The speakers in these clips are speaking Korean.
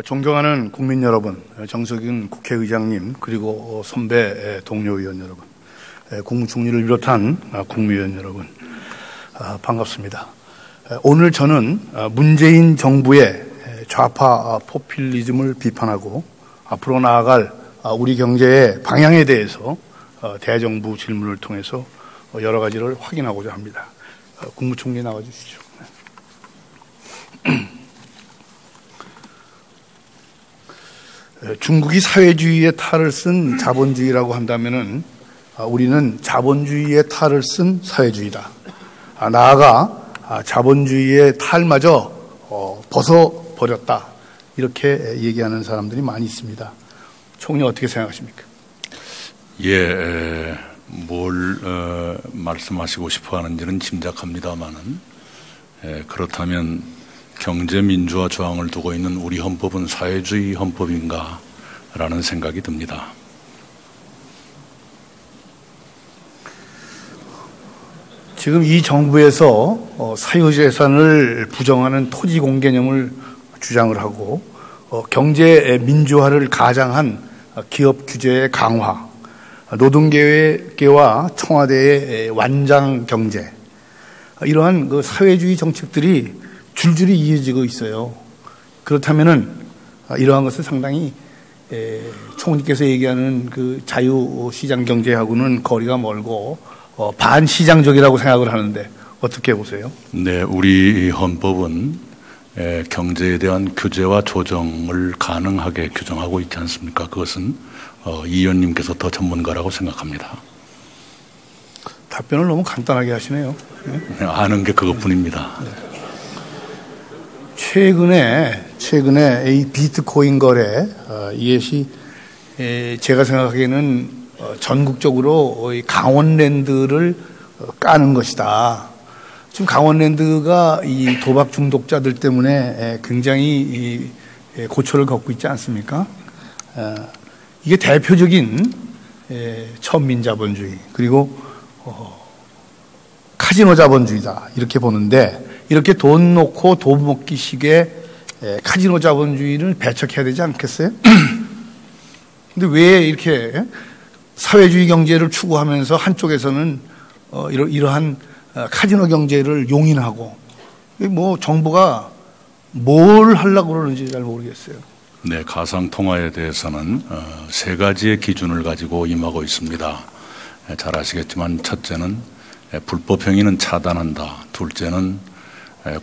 존경하는 국민 여러분, 정석윤 국회의장님, 그리고 선배 동료 의원 여러분, 국무총리를 비롯한 국무위원 여러분, 반갑습니다. 오늘 저는 문재인 정부의 좌파 포퓰리즘을 비판하고 앞으로 나아갈 우리 경제의 방향에 대해서 대정부 질문을 통해서 여러 가지를 확인하고자 합니다. 국무총리 나와주시죠. 중국이 사회주의의 탈을 쓴 자본주의라고 한다면은 우리는 자본주의의 탈을 쓴 사회주의다. 나아가 자본주의의 탈마저 벗어버렸다. 이렇게 얘기하는 사람들이 많이 있습니다. 총리 어떻게 생각하십니까? 예, 뭘 말씀하시고 싶어 하는지는 짐작합니다만은, 그렇다면 경제민주화 조항을 두고 있는 우리 헌법은 사회주의 헌법인가 라는 생각이 듭니다. 지금 이 정부에서 사유재산을 부정하는 토지공 개념을 주장을 하고 경제 민주화를 가장한 기업 규제의 강화, 노동계와 청와대의 완장 경제, 이러한 그 사회주의 정책들이 줄줄이 이어지고 있어요. 그렇다면은 이러한 것은 상당히 총리께서 얘기하는 그 자유시장 경제하고는 거리가 멀고 반시장적이라고 생각을 하는데 어떻게 보세요? 네, 우리 헌법은 경제에 대한 규제와 조정을 가능하게 규정하고 있지 않습니까? 그것은 이 의원님께서 더 전문가라고 생각합니다. 답변을 너무 간단하게 하시네요. 네, 아는 게 그것뿐입니다. 네. 최근에 이 비트코인 거래, 이것이 제가 생각하기에는 전국적으로 강원랜드를 까는 것이다. 지금 강원랜드가 이 도박 중독자들 때문에 굉장히 고초를 겪고 있지 않습니까? 이게 대표적인 천민자본주의 그리고 카지노 자본주의다 이렇게 보는데, 이렇게 돈 놓고 돈 먹기식의 카지노 자본주의를 배척해야 되지 않겠어요? 근데 왜 이렇게 사회주의 경제를 추구하면서 한쪽에서는 이러한 카지노 경제를 용인하고, 뭐 정부가 뭘 하려고 그러는지 잘 모르겠어요. 네, 가상통화에 대해서는 세 가지의 기준을 가지고 임하고 있습니다. 잘 아시겠지만 첫째는 불법 행위는 차단한다. 둘째는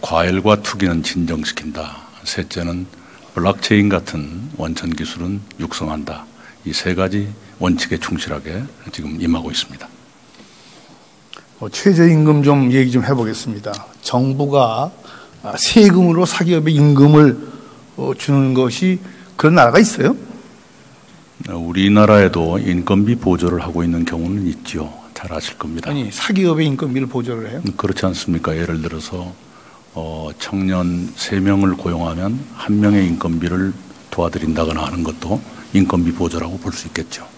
과열과 투기는 진정시킨다. 셋째는 블록체인 같은 원천 기술은 육성한다. 이 세 가지 원칙에 충실하게 지금 임하고 있습니다. 최저임금 좀 얘기 좀 해보겠습니다. 정부가 세금으로 사기업에 임금을 주는 것이 그런 나라가 있어요? 우리나라에도 인건비 보조를 하고 있는 경우는 있죠. 잘 아실 겁니다. 아니, 사기업의 인건비를 보조를 해요? 그렇지 않습니까? 예를 들어서 청년 3명을 고용하면 1명의 인건비를 도와드린다거나 하는 것도 인건비 보조라고 볼 수 있겠죠.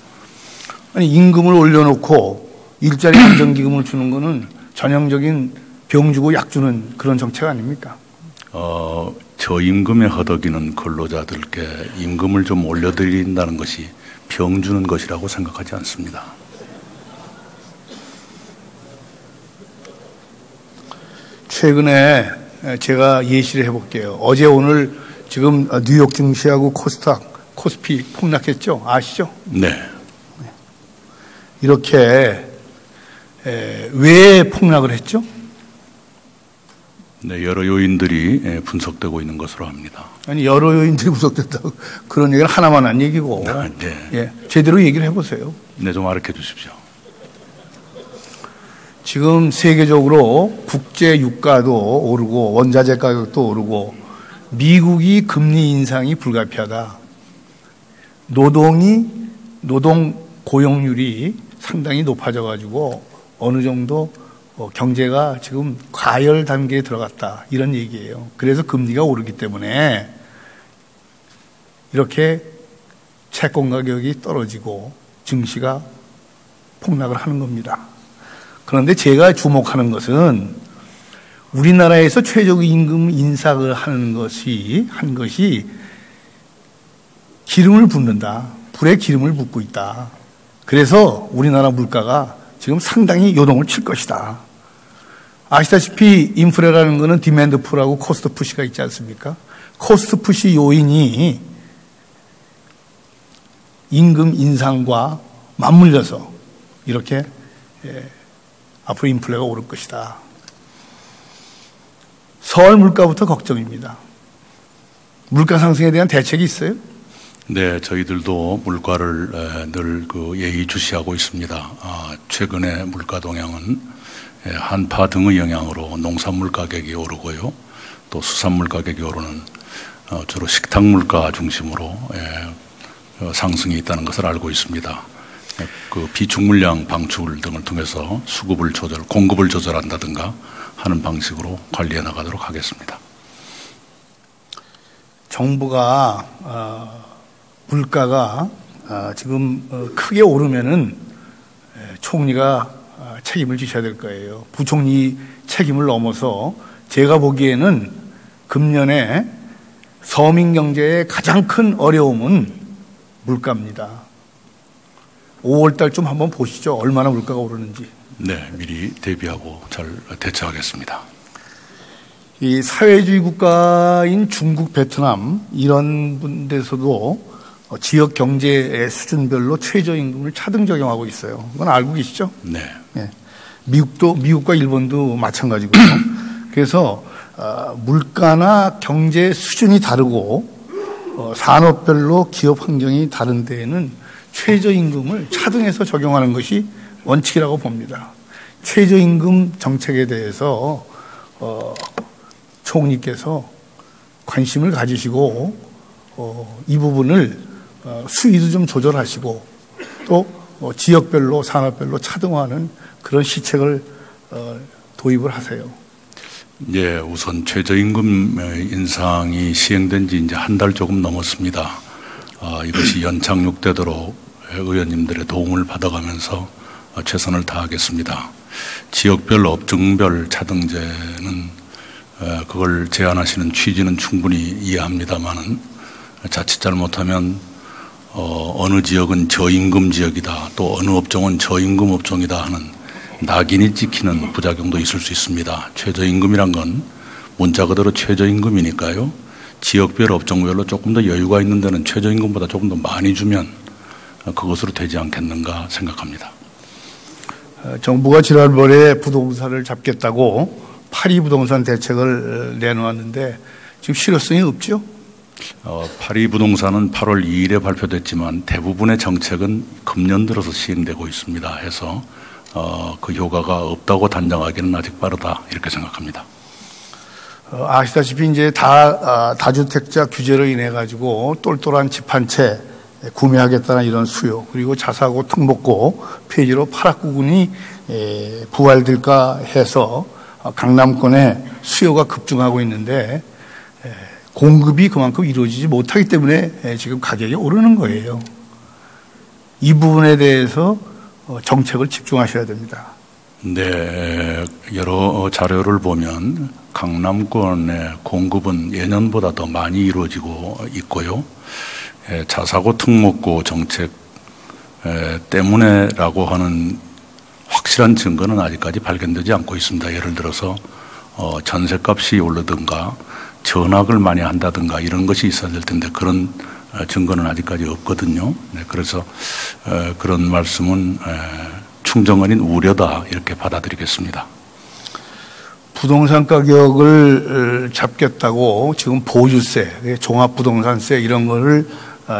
아니, 임금을 올려놓고 일자리 안정기금을 주는 거는 전형적인 병 주고 약 주는 그런 정책 아닙니까? 저임금에 허덕이는 근로자들께 임금을 좀 올려드린다는 것이 병 주는 것이라고 생각하지 않습니다. 최근에 제가 예시를 해볼게요. 어제 오늘 지금 뉴욕 증시하고 코스피 폭락했죠? 아시죠? 네. 이렇게 왜 폭락을 했죠? 네, 여러 요인들이 분석되고 있는 것으로 합니다. 아니, 여러 요인들이 분석됐다고 그런 얘기를 하나만 한 얘기고. 네. 예, 제대로 얘기를 해보세요. 네, 좀 알려 주십시오. 지금 세계적으로 국제 유가도 오르고 원자재 가격도 오르고 미국이 금리 인상이 불가피하다. 노동 고용률이 상당히 높아져 가지고 어느 정도 경제가 지금 과열 단계에 들어갔다. 이런 얘기예요. 그래서 금리가 오르기 때문에 이렇게 채권 가격이 떨어지고 증시가 폭락을 하는 겁니다. 그런데 제가 주목하는 것은 우리나라에서 최저임금 인상을 한 것이 기름을 붓는다. 불에 기름을 붓고 있다. 그래서 우리나라 물가가 지금 상당히 요동을 칠 것이다. 아시다시피 인플레라는 것은 디맨드 푸시하고 코스트 푸시가 있지 않습니까? 코스트 푸시 요인이 임금 인상과 맞물려서 이렇게 앞으로 인플레가 오를 것이다. 서울 물가부터 걱정입니다. 물가 상승에 대한 대책이 있어요? 네, 저희들도 물가를 늘 예의주시하고 있습니다. 최근에 물가 동향은 한파 등의 영향으로 농산물 가격이 오르고요, 또 수산물 가격이 오르는 주로 식탁 물가 중심으로 상승이 있다는 것을 알고 있습니다. 그 비축물량 방출 등을 통해서 공급을 조절한다든가 하는 방식으로 관리해 나가도록 하겠습니다. 정부가 물가가 지금 크게 오르면은 총리가 책임을 지셔야 될 거예요. 부총리 책임을 넘어서 제가 보기에는 금년에 서민 경제의 가장 큰 어려움은 물가입니다. 5월 달쯤 한번 보시죠. 얼마나 물가가 오르는지. 네, 미리 대비하고 잘 대처하겠습니다. 이 사회주의 국가인 중국, 베트남 이런 데서도 지역 경제의 수준별로 최저임금을 차등 적용하고 있어요. 그건 알고 계시죠? 네. 예. 미국과 일본도 마찬가지고요. 그래서 물가나 경제 수준이 다르고 산업별로 기업 환경이 다른 데에는 최저임금을 차등해서 적용하는 것이 원칙이라고 봅니다. 최저임금 정책에 대해서 총리께서 관심을 가지시고 이 부분을 수위도 좀 조절하시고 또 지역별로 산업별로 차등화하는 그런 시책을 도입을 하세요. 예, 우선 최저임금 인상이 시행된 지 이제 한 달 조금 넘었습니다. 이것이 연착륙되도록 의원님들의 도움을 받아가면서 최선을 다하겠습니다. 지역별 업종별 차등제는 그걸 제안하시는 취지는 충분히 이해합니다만은 자칫 잘못하면 어느 지역은 저임금 지역이다, 또 어느 업종은 저임금 업종이다 하는 낙인이 찍히는 부작용도 있을 수 있습니다. 최저임금이란 건 문자 그대로 최저임금이니까요. 지역별 업종별로 조금 더 여유가 있는 데는 최저임금보다 조금 더 많이 주면 그것으로 되지 않겠는가 생각합니다. 정부가 지난번에 부동산을 잡겠다고 파리 부동산 대책을 내놓았는데 지금 실효성이 없죠? 파리 부동산은 8월 2일에 발표됐지만 대부분의 정책은 금년 들어서 시행되고 있습니다. 해서 그 효과가 없다고 단정하기는 아직 빠르다 이렇게 생각합니다. 아시다시피 이제 다주택자 규제로 인해 가지고 똘똘한 집 한 채 구매하겠다는 이런 수요, 그리고 자사고 특목고 폐지로 8학구군이 부활될까 해서 강남권에 수요가 급증하고 있는데 공급이 그만큼 이루어지지 못하기 때문에 지금 가격이 오르는 거예요. 이 부분에 대해서 정책을 집중하셔야 됩니다. 네, 여러 자료를 보면 강남권의 공급은 예년보다 더 많이 이루어지고 있고요. 자사고 특목고 정책 때문에라고 하는 확실한 증거는 아직까지 발견되지 않고 있습니다. 예를 들어서 전셋값이 오르든가 전학을 많이 한다든가 이런 것이 있어야 될 텐데 그런 증거는 아직까지 없거든요. 네, 그래서 그런 말씀은 충정 아닌 우려다 이렇게 받아들이겠습니다. 부동산 가격을 잡겠다고 지금 보유세, 종합부동산세 이런 거를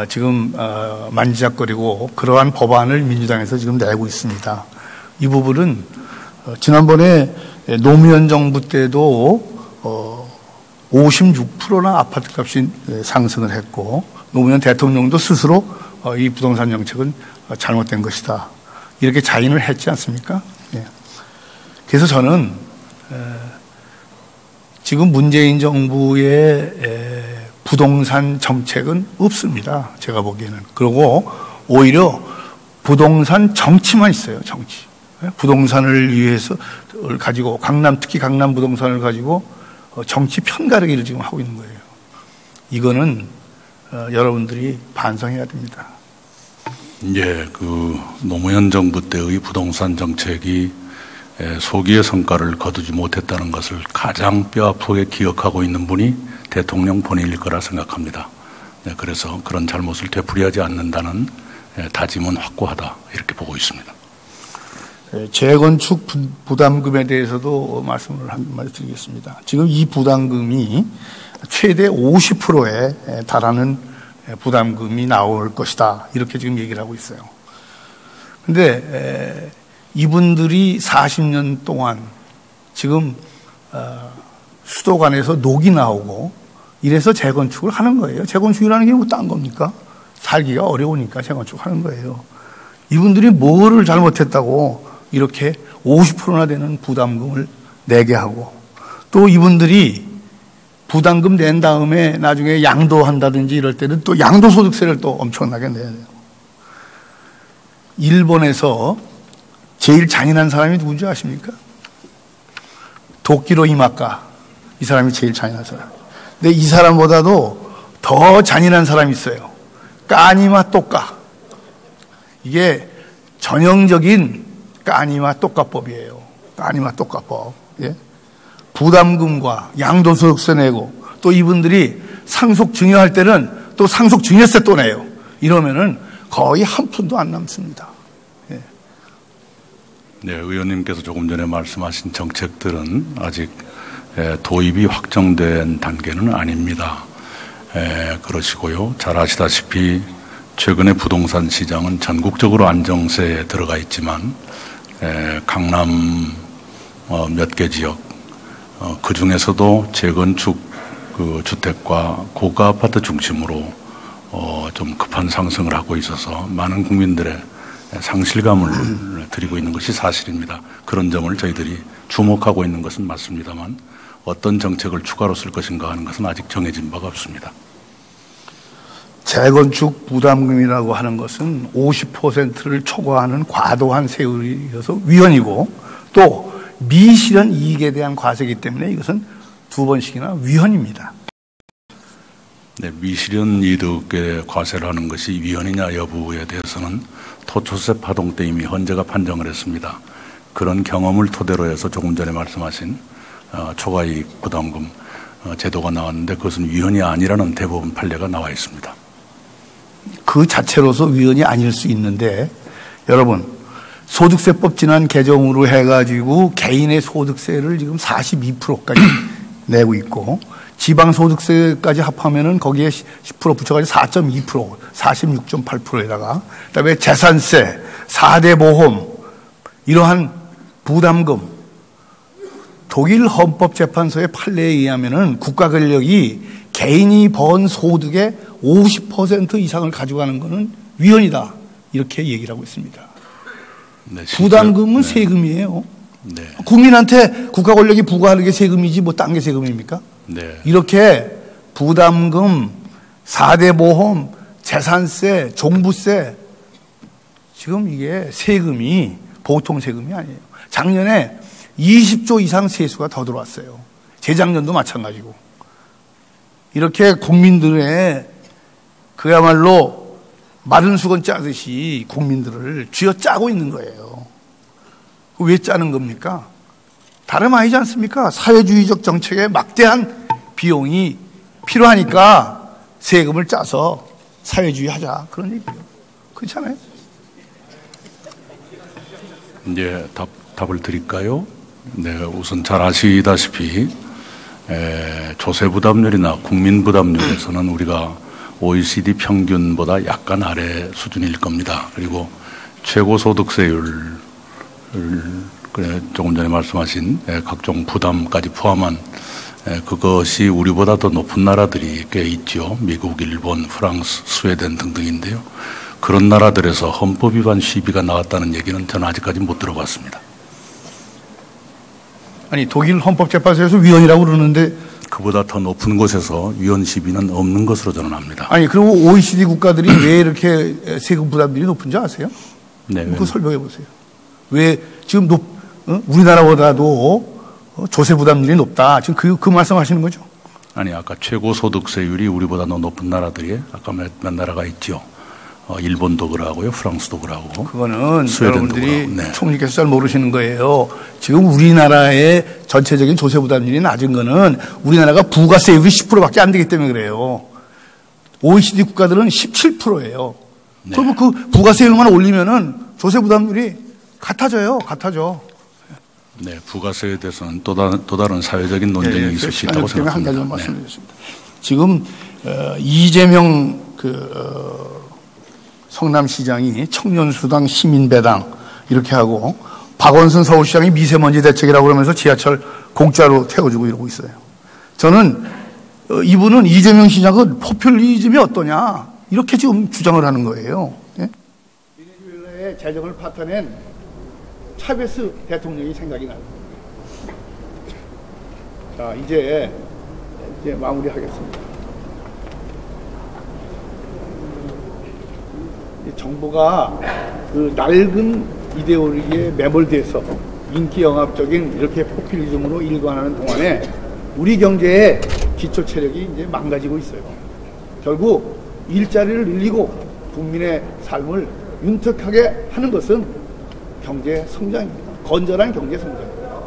지금 만지작거리고 그러한 법안을 민주당에서 지금 내고 있습니다. 이 부분은 지난번에 노무현 정부 때도 56%나 아파트 값이 상승을 했고 노무현 대통령도 스스로 이 부동산 정책은 잘못된 것이다 이렇게 자인을 했지 않습니까? 그래서 저는 지금 문재인 정부의 부동산 정책은 없습니다. 제가 보기에는. 그리고 오히려 부동산 정치만 있어요. 정치. 부동산을 위해서 가지고 특히 강남 부동산을 가지고 정치 편가르기를 지금 하고 있는 거예요. 이거는 여러분들이 반성해야 됩니다. 예, 노무현 정부 때의 부동산 정책이 소기의 성과를 거두지 못했다는 것을 가장 뼈아프게 기억하고 있는 분이 대통령 본인일 거라 생각합니다. 네, 그래서 그런 잘못을 되풀이하지 않는다는 다짐은 확고하다 이렇게 보고 있습니다. 재건축 부담금에 대해서도 말씀을 한 마디 드리겠습니다. 지금 이 부담금이 최대 50%에 달하는 부담금이 나올 것이다 이렇게 지금 얘기를 하고 있어요. 그런데 이분들이 40년 동안 지금 수도관에서 녹이 나오고 이래서 재건축을 하는 거예요. 재건축이라는 게 뭐 딴 겁니까? 살기가 어려우니까 재건축하는 거예요. 이분들이 뭐를 잘못했다고 이렇게 50%나 되는 부담금을 내게 하고, 또 이분들이 부담금 낸 다음에 나중에 양도한다든지 이럴 때는 또 양도소득세를 또 엄청나게 내야 돼요. 일본에서 제일 잔인한 사람이 누군지 아십니까? 도끼로 이마카. 이 사람이 제일 잔인한 사람. 근데 이 사람보다도 더 잔인한 사람이 있어요. 까니마 또까. 이게 전형적인 까니마 또까법이에요. 까니마 또까법. 예? 부담금과 양도소득세 내고, 또 이분들이 상속증여할 때는 또 상속증여세 또 내요. 이러면은 거의 한 푼도 안 남습니다. 예. 네, 의원님께서 조금 전에 말씀하신 정책들은 아직 도입이 확정된 단계는 아닙니다. 그러시고요. 잘 아시다시피 최근에 부동산 시장은 전국적으로 안정세에 들어가 있지만 강남 몇 개 지역 그 중에서도 재건축 주택과 고가 아파트 중심으로 좀 급한 상승을 하고 있어서 많은 국민들의 상실감을 드리고 있는 것이 사실입니다. 그런 점을 저희들이 주목하고 있는 것은 맞습니다만 어떤 정책을 추가로 쓸 것인가 하는 것은 아직 정해진 바가 없습니다. 재건축 부담금이라고 하는 것은 50%를 초과하는 과도한 세율이어서 위헌이고, 또 미실현 이익에 대한 과세이기 때문에 이것은 2번씩이나 위헌입니다. 네, 미실현 이득에 과세를 하는 것이 위헌이냐 여부에 대해서는 토초세 파동 때 이미 헌재가 판정을 했습니다. 그런 경험을 토대로 해서 조금 전에 말씀하신 초과이익 부담금 제도가 나왔는데 그것은 위헌이 아니라는 대법원 판례가 나와 있습니다. 그 자체로서 위헌이 아닐 수 있는데, 여러분, 소득세법 지난 개정으로 해가지고 개인의 소득세를 지금 42%까지 내고 있고, 지방소득세까지 합하면은 거기에 10% 붙여가지고 4.2%, 46.8%에다가, 그 다음에 재산세, 4대 보험, 이러한 부담금, 독일 헌법재판소의 판례에 의하면은 국가 권력이 개인이 번 소득의 50% 이상을 가져가는 것은 위헌이다. 이렇게 얘기를 하고 있습니다. 네, 부담금은 네. 세금이에요. 네. 국민한테 국가 권력이 부과하는 게 세금이지 뭐 딴 게 세금입니까? 네. 이렇게 부담금, 4대 보험, 재산세, 종부세, 지금 이게 세금이 보통 세금이 아니에요. 작년에 20조 이상 세수가 더 들어왔어요. 재작년도 마찬가지고. 이렇게 국민들의 그야말로 마른 수건 짜듯이 국민들을 쥐어짜고 있는 거예요. 왜 짜는 겁니까? 다름 아니지 않습니까? 사회주의적 정책에 막대한 비용이 필요하니까 세금을 짜서 사회주의 하자. 그런 얘기예요. 그렇잖아요? 이제 답을 드릴까요? 네, 우선 잘 아시다시피 조세부담률이나 국민부담률에서는 우리가 OECD 평균보다 약간 아래 수준일 겁니다. 그리고 최고소득세율, 조금 전에 말씀하신 각종 부담까지 포함한 그것이 우리보다 더 높은 나라들이 꽤 있죠. 미국, 일본, 프랑스, 스웨덴 등등인데요. 그런 나라들에서 헌법 위반 시비가 나왔다는 얘기는 저는 아직까지 못 들어봤습니다. 아니, 독일 헌법재판소에서 위헌이라고 그러는데 그보다 더 높은 곳에서 위헌 시비는 없는 것으로 저는 압니다. 아니, 그리고 OECD 국가들이 왜 이렇게 세금 부담들이 높은지 아세요? 네. 그거 설명해 보세요. 왜 지금 우리나라보다도 조세 부담률이 높다. 지금 그 말씀하시는 거죠? 아니, 아까 최고 소득세율이 우리보다 더 높은 나라들이 아까 몇 나라가 있죠. 일본도 그러고요, 프랑스도 그러고. 그거는 스웨덴도 여러분들이 그러고. 네. 총리께서 잘 모르시는 거예요. 지금 우리나라의 전체적인 조세 부담률이 낮은 거는 우리나라가 부가세율이 10%밖에 안 되기 때문에 그래요. OECD 국가들은 17%예요. 네. 그러면 그 부가세율만 올리면은 조세 부담률이 같아져. 네, 부가세에 대해서는 또 다른 사회적인 논쟁이 있을 수 있다고 때문에 한 생각합니다. 가지 말씀드리겠습니다. 지금 이재명 성남시장이 청년수당, 시민배당 이렇게 하고 박원순 서울시장이 미세먼지 대책이라고 그러면서 지하철 공짜로 태워주고 이러고 있어요. 저는 이분은 이재명 시장은 포퓰리즘이 어떠냐 이렇게 지금 주장을 하는 거예요. 예? 베네수엘라의 재정을 파탄낸 차베스 대통령이 생각이 나요. 자, 이제 마무리하겠습니다. 정부가 그 낡은 이데올로기에 매몰돼서 인기 영합적인 이렇게 포퓰리즘으로 일관하는 동안에 우리 경제의 기초 체력이 이제 망가지고 있어요. 결국 일자리를 늘리고 국민의 삶을 윤택하게 하는 것은 경제 성장입니다. 건전한 경제 성장입니다.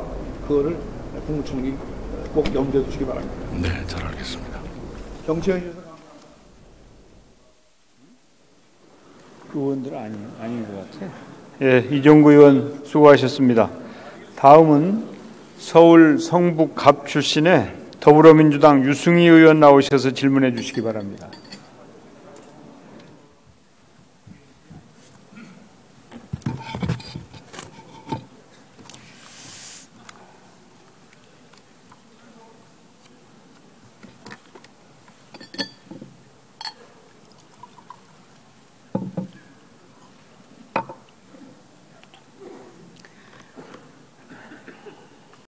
그거를 국무총리 꼭 염두에 두시기 바랍니다. 네, 잘 알겠습니다. 정치현에서 의원들 아닌 것 같아요. 예, 이종구 의원 수고하셨습니다. 다음은 서울 성북갑 출신의 더불어민주당 유승희 의원 나오셔서 질문해 주시기 바랍니다.